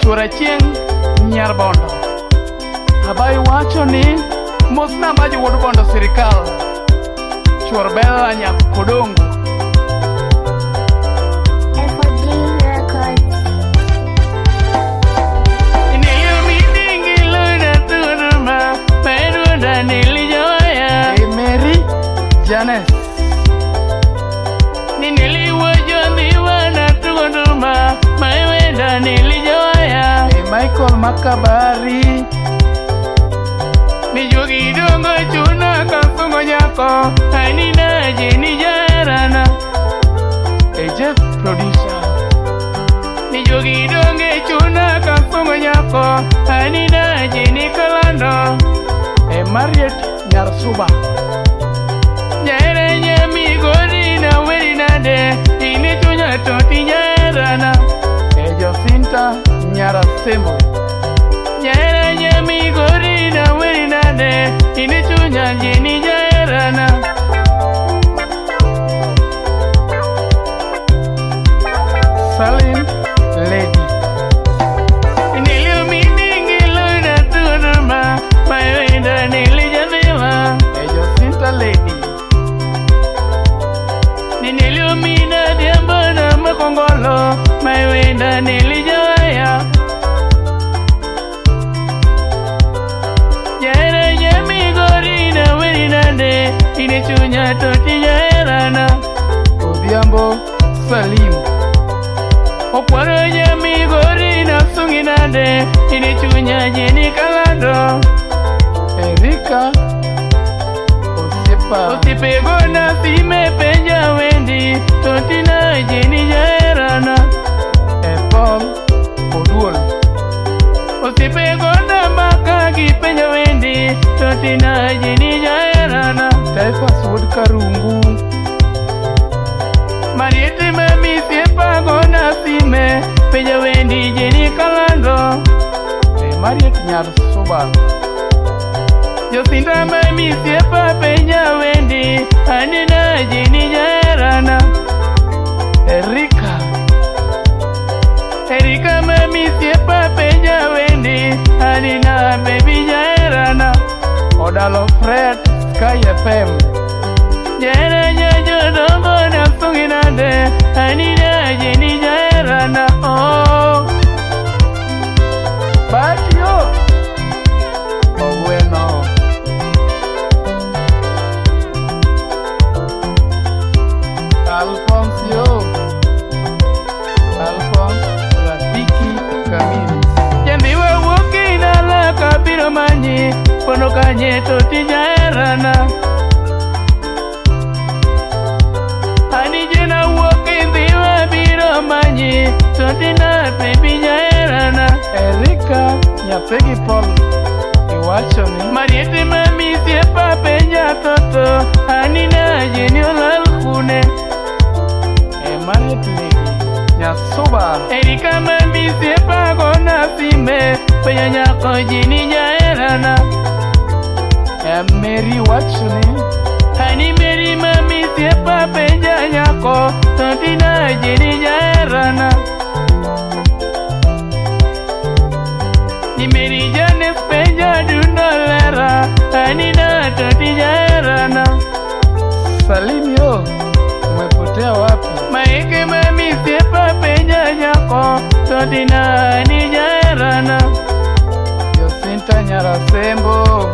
chura chieng Nyar bondo. Abai wacho ni mosna baji wuod bondo sirikal. Chur bela nyak kodongo. Janes ni Nelly Jandhiwa na tugoduma maiwenda Nelly Jandhiwa Michael Makabari ni jogi dongo chuna kafungo nyako anina jeni jarana Jeff producer ni jogi donge chuna kafungo nyako anina jeni kalando Mariet Nyar suba Nyar Migori na weli nade ine chunya toti nyarana Josinta Nyar sembo Nyar Migori na weli nade ine chunya jeni nyarana Salim Lady Nelly miningi na tuduma maiwenda Nelly Jandhiwa Josinta Lady Nelly mina diamba na makongolo maiwenda Nelly Jandhiwa Nyar Migori na weli nade ine chunya toti nyarana Odhiambo Salim Okwaro Nyar Migori na sungi nade ine chunya jeni kalando Erika Osipego na sime penja wendi totina jeni jarana Paul Oduol Osipego na makagi penja wendi totina jeni jarana Taifas Wood Karungu Mariete mami siepago na sime penja wendi jeni kalando Mariet Nyar suba Josinta mami siepa penja wendi anina jeni jarana Erika mami siepa penja wendi anina baby jarana Odalo Fred Sky FM Jaranya jodogo na sungi nade anina jeni jarana Oh Batio bueno Alphonse Rafiki Kamili Jandhiwa woki na la kabiro manyi Pono kanye toti jarana Ani jena woki dhiwa biro manyi Toti na baby jarana Erika Nyapegi Paul Iwacho ni Mariete mami siepa penja toto Anina jeni olal kune Mariet Lady Nyasuba Erika mami siepa gona sime penja nyako jeni jarana Mary wacho ni Ani Mary mami siepa penja nyako totina jeni jarana Ni Mary Janes penja dundolera anina toti jarana Salim yo umepotea wapi Maike mami siepa penja nyako totina ni jarana Josinta Nyar sembo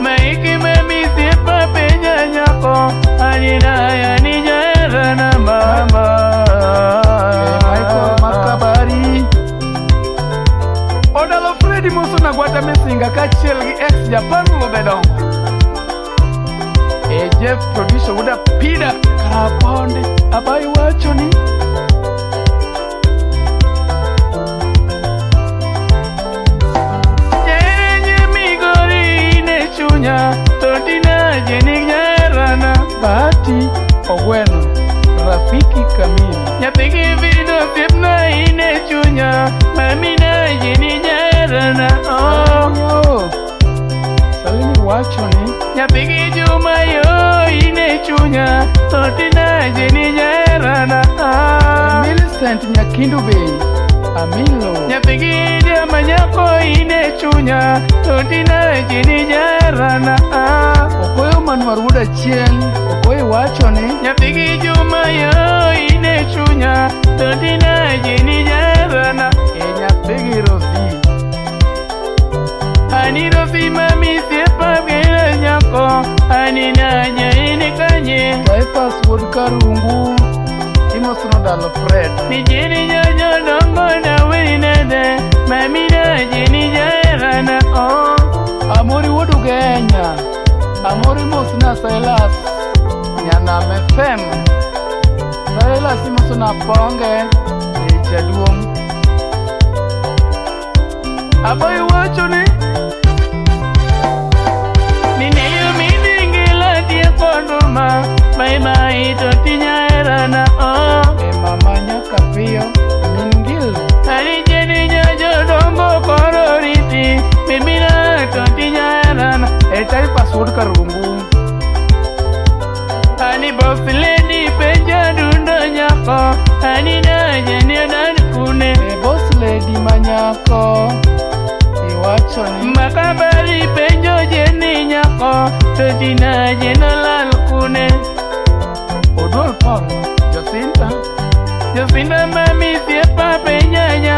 Maike mami siepa penja nyako anina yani jarana mama Michael Makabari Odalo Freddy Musu na gwata mesinga kachiel gi ex Japan lubedongo Jeff producer uda pida karaponde abai wacho ni Nyar Migori ne chunya totina jeni jarana Bahati Ogweno Rafiki Kamili Nyapigi video sipna ine chunya mamina jeni jarana Oh Salini wacho ni Nyapigi Juma yo ine chunya totina jeni jarana Millicent Nyakindu Bay Amilo Nyathigi manyako ine chunya Totina jini jarana Okoyo manwar wuda chien Okoyo wachoni Nyathigi juma yo ine chunya Totina jini jarana Nyathigi Rosi Ani Rosi mami siepa gila nyako Ani nanya ini kanye Bypass wood karungu Imo suno dalo Fred Ni jini jojo dongo na wini nede Mami na jini jairana Amori wodu genya Amori musna Silas Nyana mefem Silas imo suna ponge Jaduong Aboy wachuni Ninelu miningila tia konduma Mai totinya erana Mama nyaka pio mingil Hari jeni nyajo dongo kororiti Mimina totinya erana Etai password karungu Hani boss lady penja dundo nyako Hani na jeni adan kune Boss lady manyako Iwachoni Makabari penjo jeni nyako Totina jenolal kune Odol Paul Jacinta mami siepa penyanya